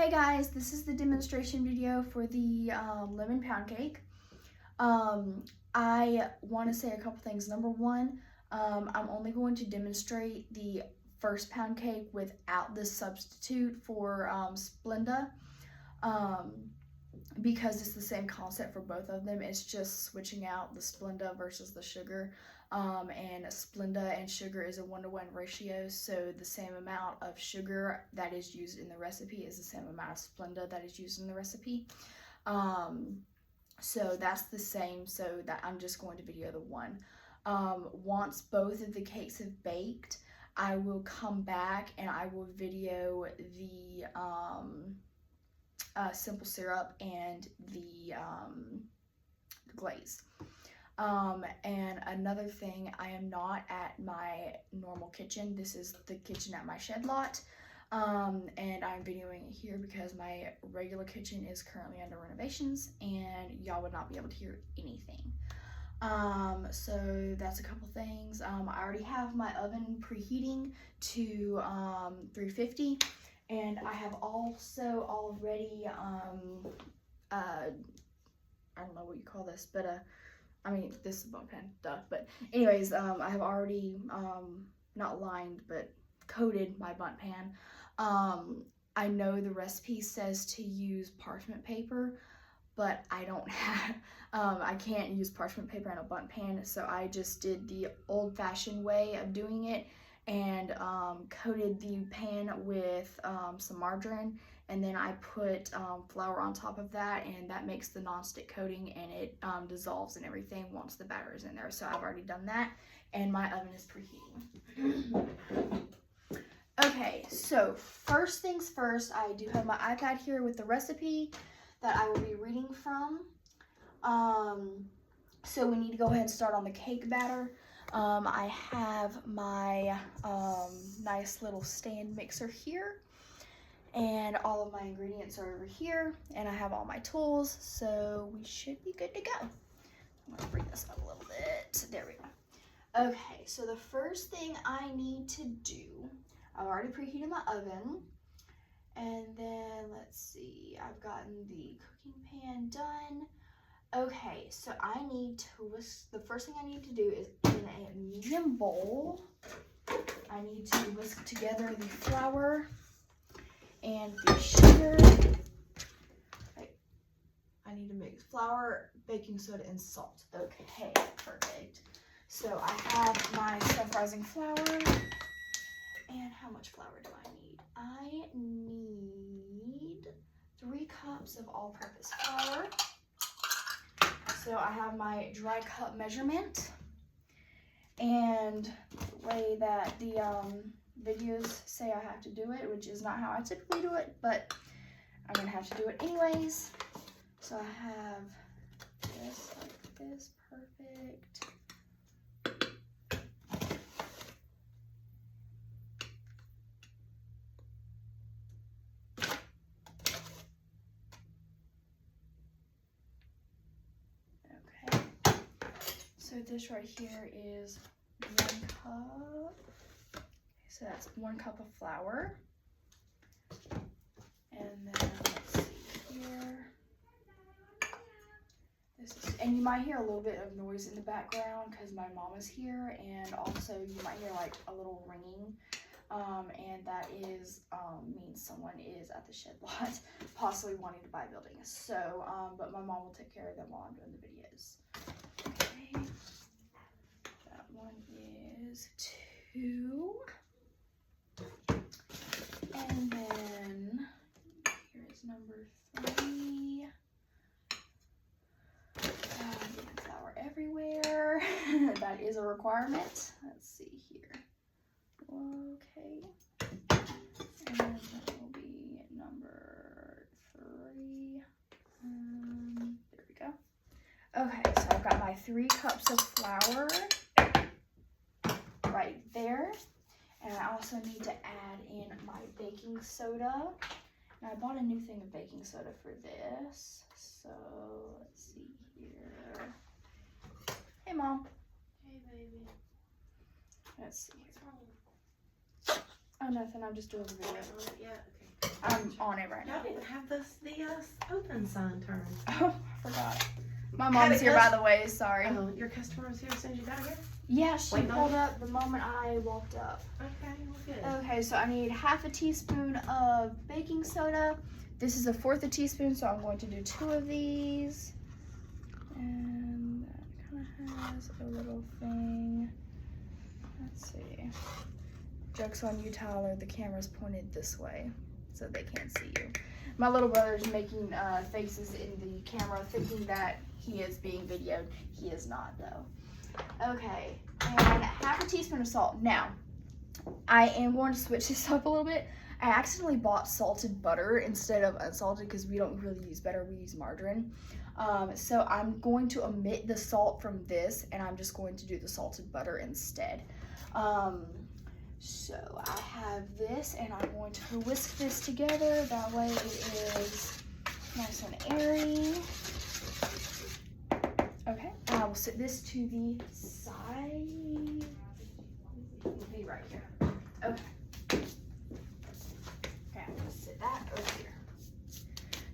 Hey guys, this is the demonstration video for the lemon pound cake. I want to say a couple things. Number one, I'm only going to demonstrate the first pound cake without the substitute for Splenda, because it's the same concept for both of them. It's just switching out the Splenda versus the sugar. And Splenda and sugar is a 1-to-1 ratio, so the same amount of sugar that is used in the recipe is the same amount of Splenda that is used in the recipe. So that's the same, so that I'm just going to video the one. Once both of the cakes have baked, I will come back and I will video the simple syrup and the glaze. And another thing, I am not at my normal kitchen. This is the kitchen at my shed lot. And I'm videoing it here because my regular kitchen is currently under renovations and y'all would not be able to hear anything. So that's a couple things. I already have my oven preheating to 350, and I have also already, I don't know what you call this, but I mean, this is a bun pan, duh. But anyways, I have already, not lined, but coated my bundt pan. I know the recipe says to use parchment paper, but I don't have, I can't use parchment paper on a bundt pan, so I just did the old-fashioned way of doing it and coated the pan with some margarine, and then I put flour on top of that, and that makes the nonstick coating, and it dissolves and everything once the batter is in there. So I've already done that, and my oven is preheating. Okay, so first things first, I do have my iPad here with the recipe that I will be reading from. So we need to go ahead and start on the cake batter. I have my nice little stand mixer here, and all of my ingredients are over here, and I have all my tools, so we should be good to go. I'm gonna bring this up a little bit. There we go. Okay, so the first thing I need to do, I've already preheated my oven, and then let's see, I've gotten the cooking pan done. Okay, so I need to whisk, the first thing I need to do is in a medium bowl, I need to whisk together the flour and the sugar. I need to mix flour, baking soda, and salt. Okay, perfect. So I have my self-rising flour. And how much flour do I need? I need 3 cups of all-purpose flour. So I have my dry cup measurement, and the way that the videos say I have to do it, which is not how I typically do it, but I'm gonna have to do it anyways. So I have this like this, perfect. So this right here is 1 cup. So that's 1 cup of flour. And then let's see here. And you might hear a little bit of noise in the background because my mom is here, and also you might hear like a little ringing. And that is means someone is at the shed lot, possibly wanting to buy buildings. So, but my mom will take care of them while I'm doing the videos. Okay. That one is 2. And then here's number 3. Flour everywhere. That is a requirement. Let's see here. Okay. And then that will be number 3. There we go. Okay, so I've got my 3 cups of flour right there. And I also need to add in my baking soda. And I bought a new thing of baking soda for this. So let's see here. Hey, Mom. Hey, baby. Let's see here. Oh, nothing. I'm just doing the video. Yeah, okay. I'm on it right I now. didn't have the open sign turned. Oh, I forgot. My mom's here, by the way. Sorry. Oh, your customer was here as soon as you got here? Yeah, she Waiting on pulled you? up the moment I walked up. Okay, well, good. Okay, so I need half a teaspoon of baking soda. This is a fourth a teaspoon, so I'm going to do 2 of these. And that kind of has a little thing. Let's see. Joke's on you, Tyler. The camera's pointed this way, so they can't see you. My little brother's making faces in the camera, thinking that he is being videoed. He is not, though. Okay, and half a teaspoon of salt. Now, I am going to switch this up a little bit. I accidentally bought salted butter instead of unsalted because we don't really use butter, we use margarine. So I'm going to omit the salt from this, and I'm just going to do the salted butter instead. So I have this, and I'm going to whisk this together. That way it is nice and airy. Okay, I will set this to the side. It'll be right here. Okay. Okay, I'm gonna sit that over here.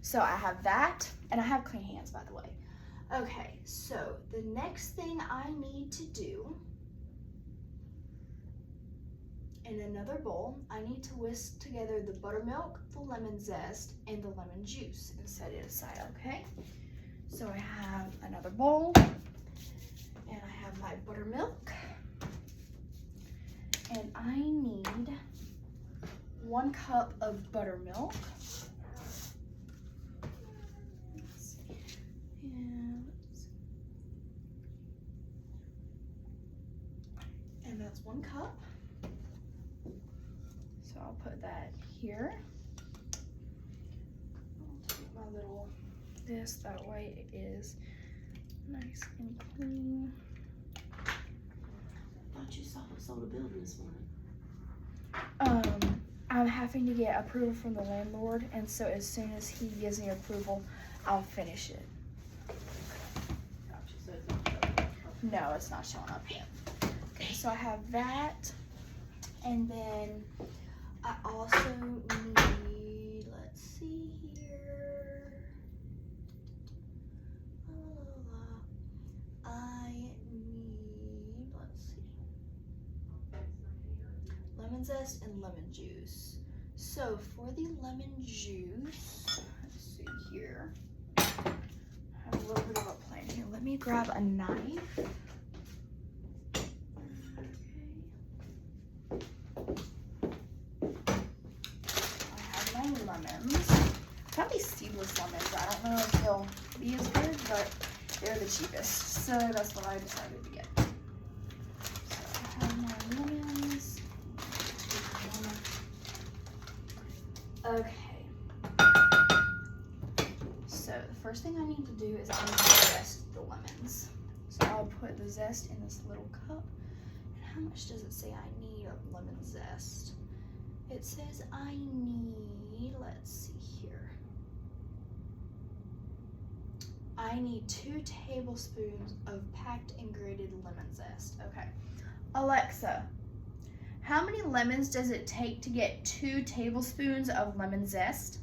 So I have that, and I have clean hands, by the way. Okay, so the next thing I need to do, in another bowl, I need to whisk together the buttermilk, the lemon zest, and the lemon juice and set it aside, okay? So I have another bowl, and I have my buttermilk, and I need 1 cup of buttermilk. Let's see. And that's 1 cup. So I'll put that here. I'll take my little that way it is nice and clean. I thought you sold a building this morning. I'm having to get approval from the landlord, and so as soon as he gives me approval, I'll finish it. Gotcha, so it's not showing up. No, it's not showing up yet. Okay, so I have that, and then I also need, let's see here. I need, let's see, lemon zest and lemon juice. So for the lemon juice, let's see here. I have a little bit of a plan here. Let me grab a knife. Lemons. Probably seedless lemons. I don't know if they'll be as good, but they're the cheapest. So that's what I decided to get. So I have my lemons. Okay. So the first thing I need to do is I need to zest the lemons. So I'll put the zest in this little cup. And how much does it say I need of lemon zest? It says I need, let's see here. I need 2 tablespoons of packed and grated lemon zest. Okay. Alexa, how many lemons does it take to get 2 tablespoons of lemon zest?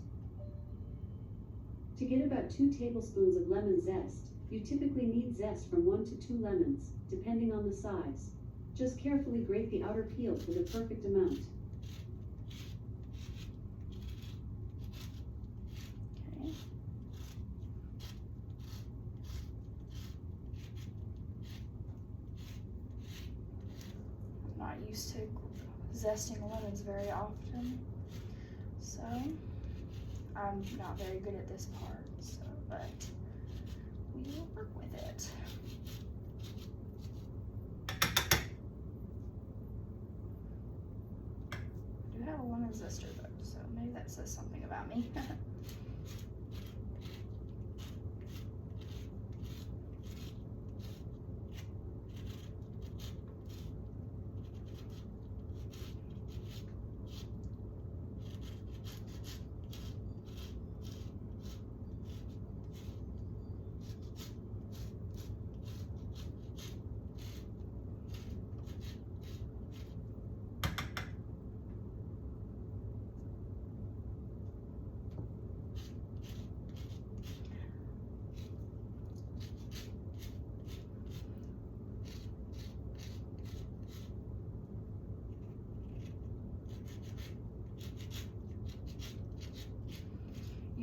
To get about 2 tablespoons of lemon zest, you typically need zest from 1 to 2 lemons, depending on the size. Just carefully grate the outer peel for the perfect amount. Not used to zesting lemons very often, so I'm not very good at this part, so but we will work with it. I do have a lemon zester though, so maybe that says something about me.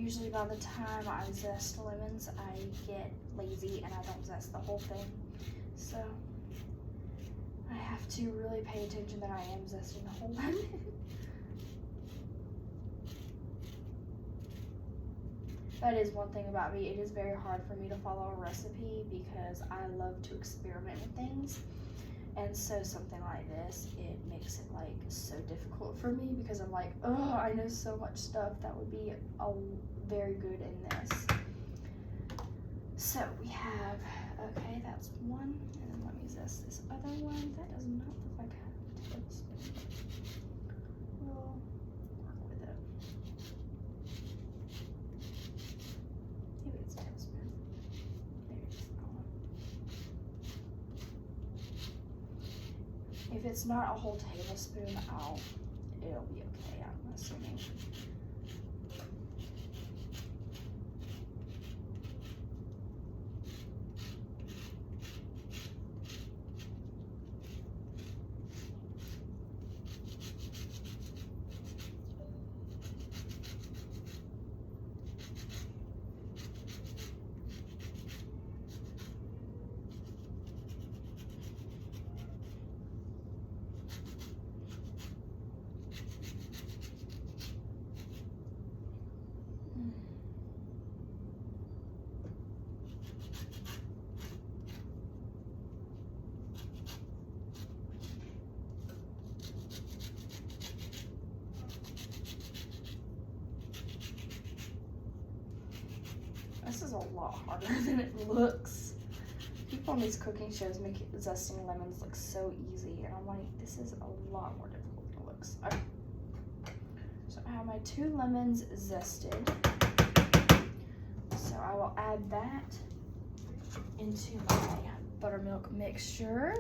usually by the time I zest lemons, I get lazy and I don't zest the whole thing. So I have to really pay attention that I am zesting the whole lemon. That is one thing about me. It is very hard for me to follow a recipe because I love to experiment with things. And so something like this, it makes it like so difficult for me because I'm like, oh, I know so much stuff that would be very good in this. So we have, okay, that's one. And then let me zest this other one. That does not look like a tablespoon. We'll work with it. Maybe it's a tablespoon. Maybe it's not. If it's not a whole tablespoon, it'll be okay, I'm assuming. This is a lot harder than it looks. People on these cooking shows make zesting lemons look so easy, and I'm like, this is a lot more difficult than it looks. Okay. So I have my 2 lemons zested. So I will add that into my buttermilk mixture.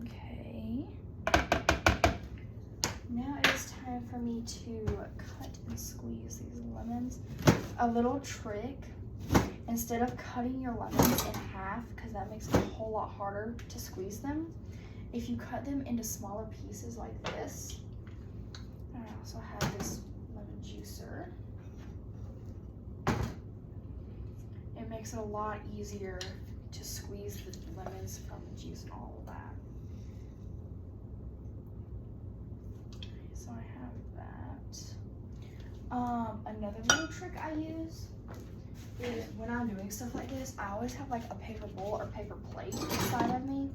Okay. Now it is time for me to cut and squeeze these lemons. A little trick, instead of cutting your lemons in half, because that makes it a whole lot harder to squeeze them, if you cut them into smaller pieces like this, and I also have this lemon juicer, it makes it a lot easier to squeeze the lemons from the juice and all of that. So I have that. Another little trick I use is when I'm doing stuff like this, I always have like a paper bowl or paper plate inside of me.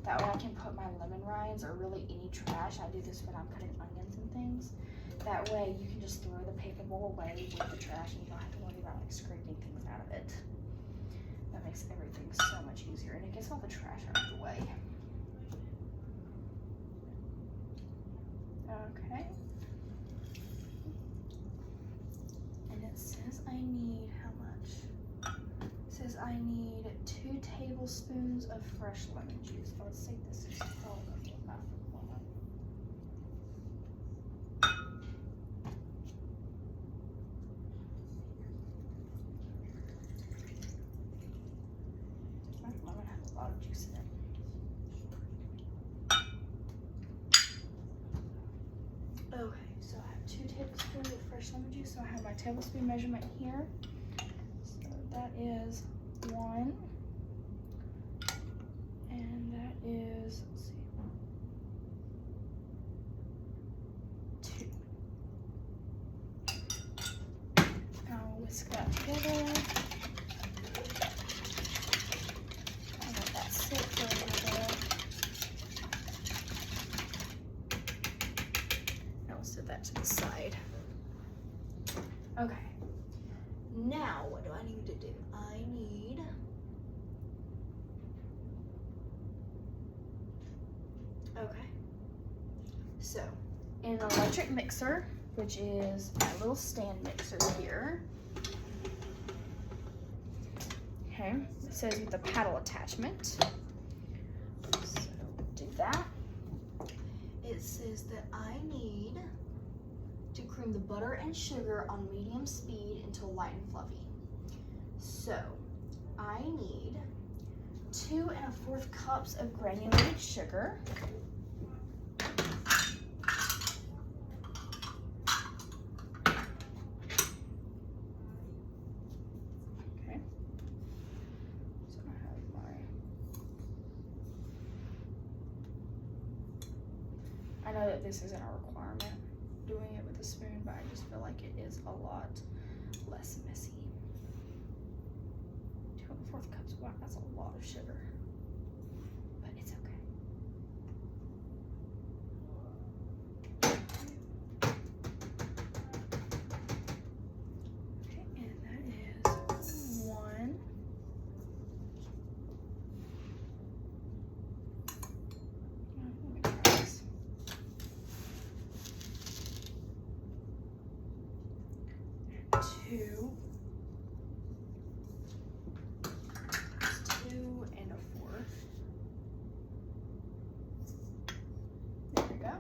That way I can put my lemon rinds or really any trash. I do this when I'm cutting onions and things. That way you can just throw the paper bowl away with the trash and you don't have to worry about like scraping things out of it. That makes everything so much easier and it gets all the trash out of the way. Okay. And it says I need how much? It says I need 2 tablespoons of fresh lemon juice. Let's see if this is all enough. My lemon has a lot of juice in it. Okay, so I have 2 tablespoons of fresh lemon juice. So I have my tablespoon measurement here. So that is 1. And that is, let's see, 2. I'll whisk that together. I'll let that sit for a little bit. I'll set that to the side. Okay. Now, what do I need to do? I need so in an electric mixer, which is my little stand mixer here. Okay, it says with the paddle attachment. So do that. It says that I need to cream the butter and sugar on medium speed until light and fluffy. So I need 2 1/4 cups of granulated sugar. know that this isn't a requirement doing it with a spoon, but I just feel like it is a lot less messy. 2 1/4 cups, wow, that's a lot of sugar. But it's okay. Okay, and that is 1. Let me try this. 2. That's 2 and a 4. There we go.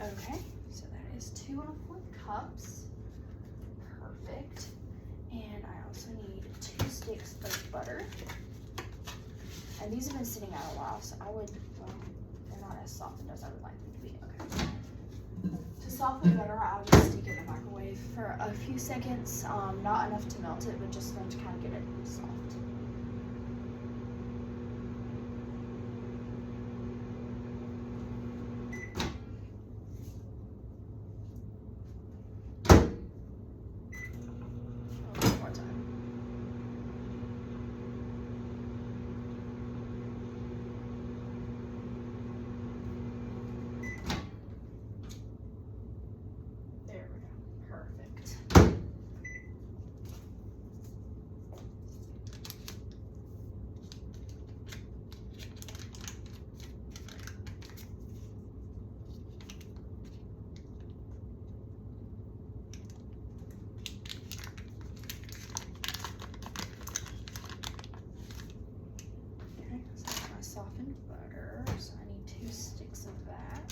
Okay, so that is 2 1/4 cups. Perfect. And I also need 2 sticks of butter. And these have been sitting out a while, so I would, well, they're not as softened as I would like them to be. Okay. To soften butter, I'll just stick it in the microwave for a few seconds. Not enough to melt it, but just enough to kind of get it soft. One more time. There we go. Perfect. Okay, so I have my softened butter, so I need 2 sticks of that.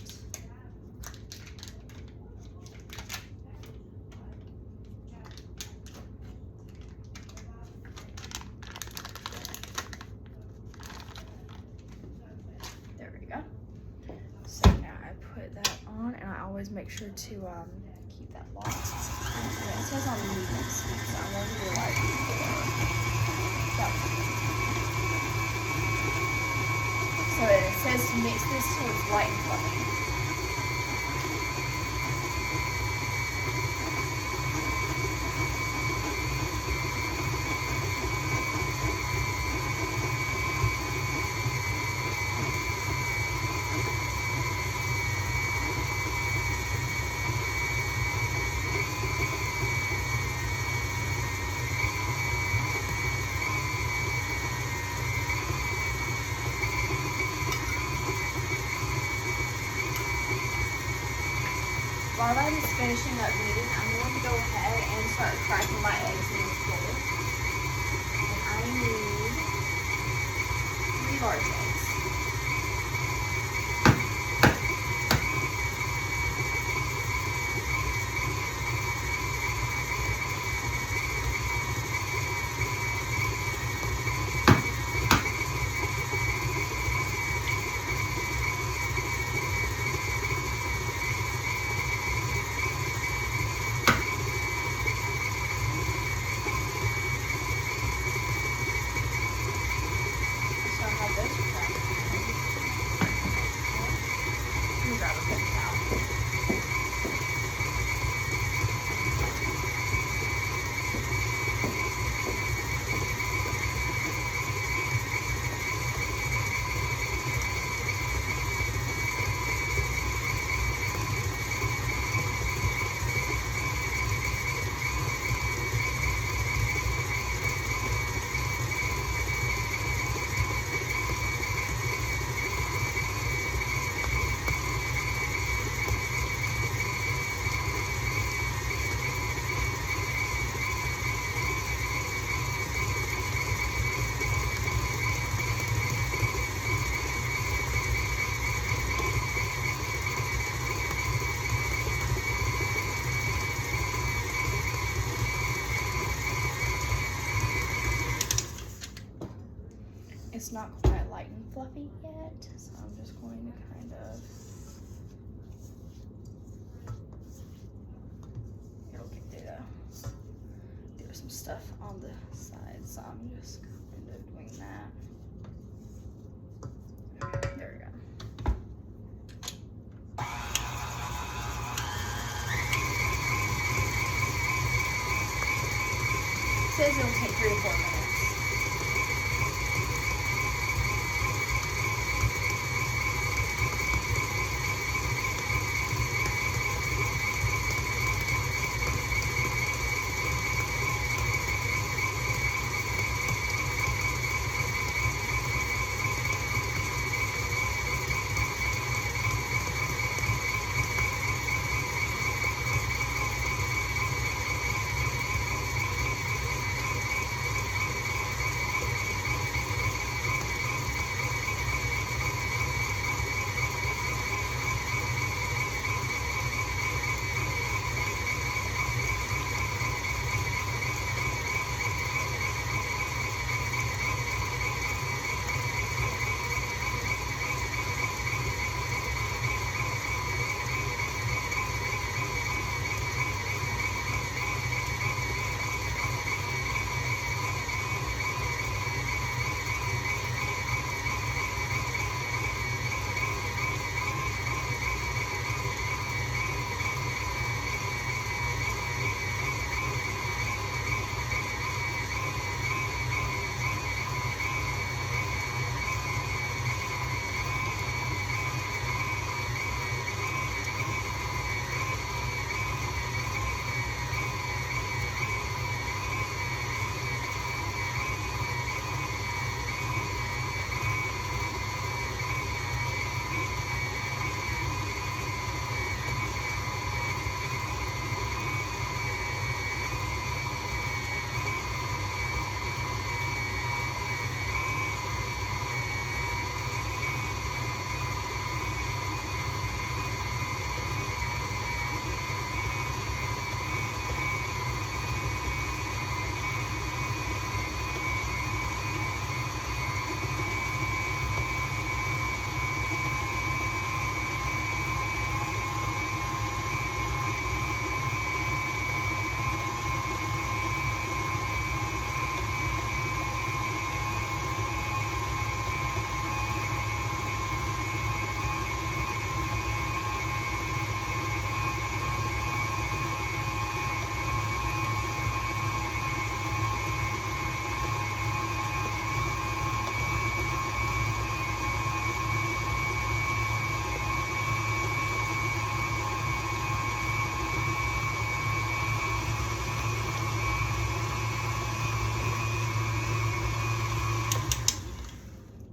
There we go. So now I put that on, and I always make sure to keep that locked. And it says on medium speed, so I'm going to do like 4. So it says to mix this till it's light and fluffy. While that is finishing up beating, I'm going to go ahead and start cracking my eggs in this bowl. And I need 3 large eggs. So I have those cracked. Let me grab a paper towel. It's not quite light and fluffy yet, so I'm just going to kind of, it'll get there. There's some stuff on the side, so I'm just going doing that. Okay, there we go. It says it'll take 3 to 4 minutes.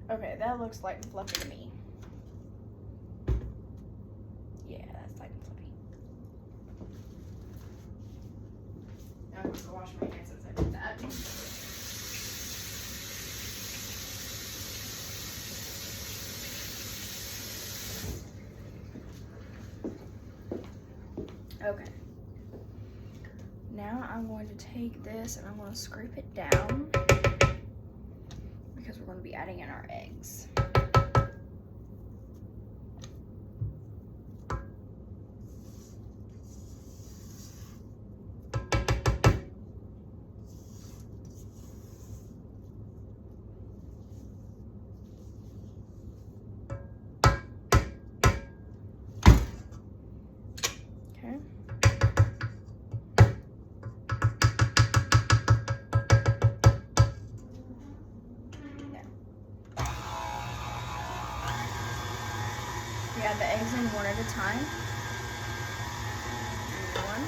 Okay, that looks like fluffy to me. Yeah, that's like fluffy. Now I'm gonna wash my hands since I did that. Okay. Now I'm going to take this and I'm going to scrape it down because we're going to be adding in our eggs. Okay. We add the eggs in one at a time. One.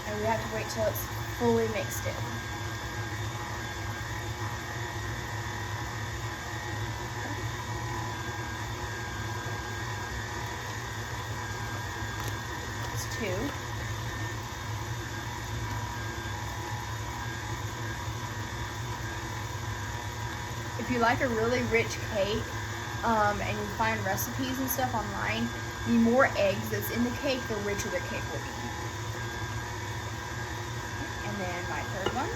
And we have to wait till it's fully mixed in. It's 2. If you like a really rich cake, and you find recipes and stuff online, the more eggs that's in the cake, the richer the cake will be. And then my third one.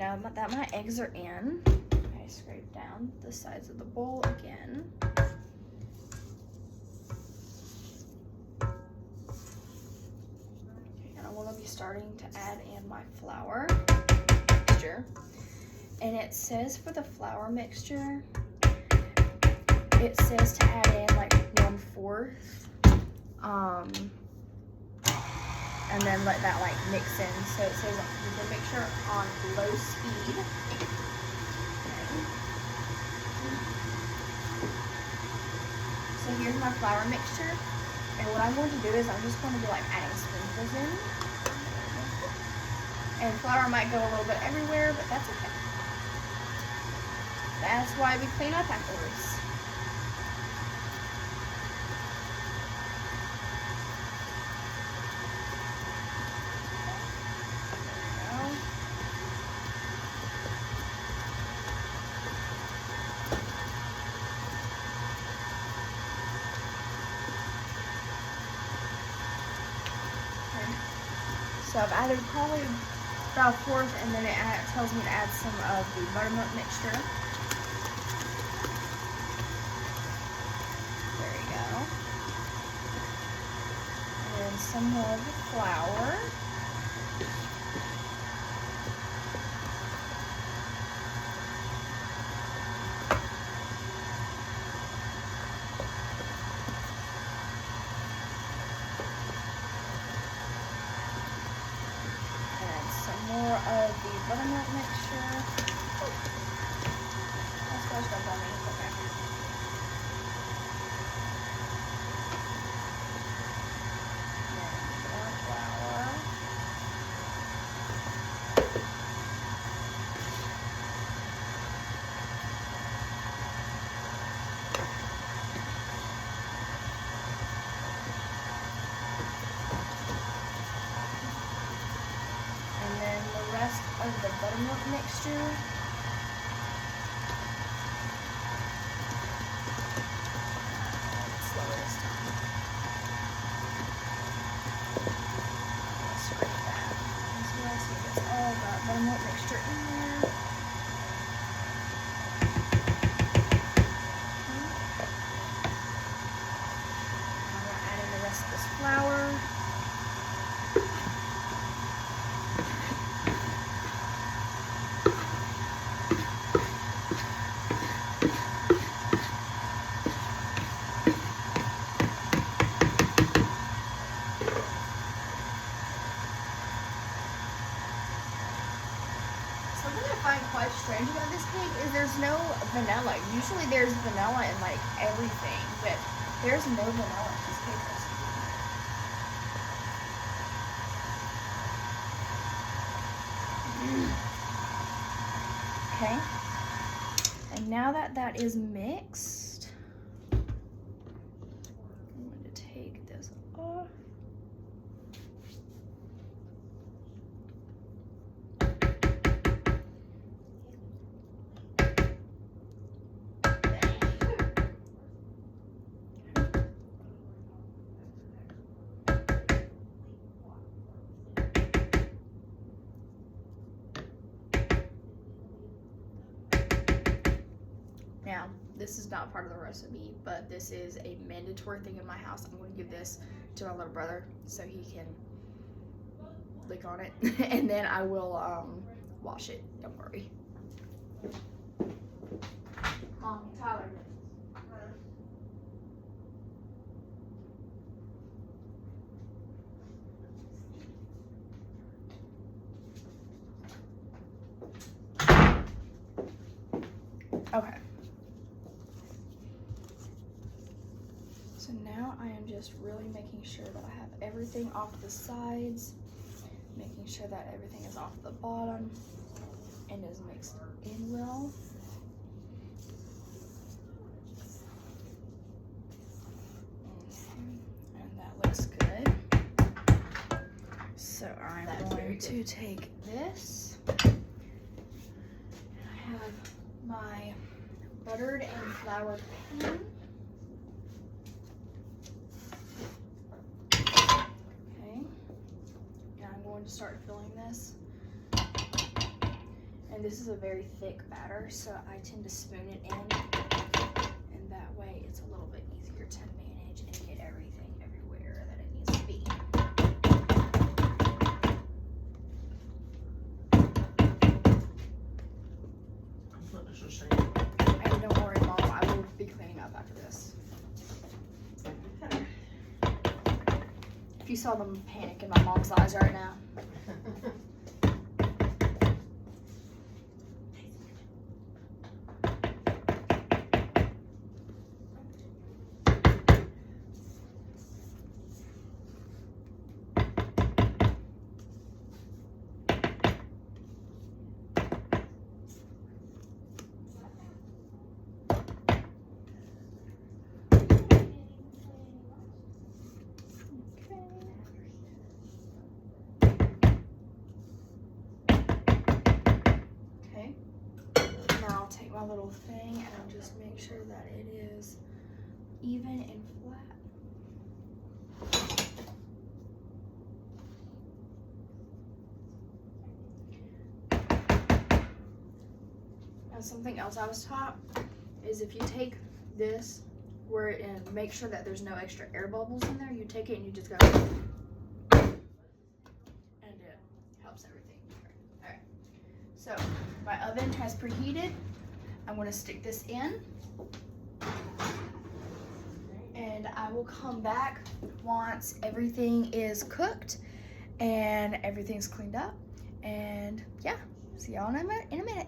now that my eggs are in, I scrape down the sides of the bowl again. Okay, and I'm gonna be starting to add in my flour mixture. And it says for the flour mixture, it says to add in like 1/4. And then let that like mix in. So it says you can mixture on low speed. Okay. So here's my flour mixture. And what I'm going to do is I'm just going to be like adding sprinkles in. And flour might go a little bit everywhere, but that's okay. That's why we clean up afterwards. So I've added probably about 1/4, and then it tells me to add some of the buttermilk mixture. There you go. And then some of the flour. More of the buttermilk mixture. That's supposed to on me. It's okay. And more flour. Of the buttermilk mixture. Slower this time. Let's scrape that. As well, so it gets all that buttermilk mixture in there. I'm going to add in the rest of this flour. Quite strange about this cake is there's no vanilla. Usually there's vanilla in like everything, but there's no vanilla in this cake recipe. Okay, and now that that is mixed, I'm going to take this off. Now, this is not part of the recipe, but this is a mandatory thing in my house. I'm going to give this to my little brother so he can lick on it, and then I will wash it. Don't worry. Mom, Tyler. Okay. So now I am just really making sure that I have everything off the sides, making sure that everything is off the bottom and is mixed in well. And that looks good. So I'm going to take this. I have my buttered and floured pan. Okay, and I'm going to start filling this. And And this is a very thick batter, so I tend to spoon it in, and that way it's a little bit easier to manage and get everything everywhere that it needs to be. That's the same. And don't worry, Mom, I will be cleaning up after this. If you saw the panic in my mom's eyes right now. Okay. Now I'll take my little thing and I'll just make sure that it is even and flat. Now something else I was taught is if you take this and make sure that there's no extra air bubbles in there, you take it and you just go and it helps everything. Alright, so my oven has preheated. I'm going to stick this in and I will come back once everything is cooked and everything's cleaned up, and yeah, see y'all in a minute.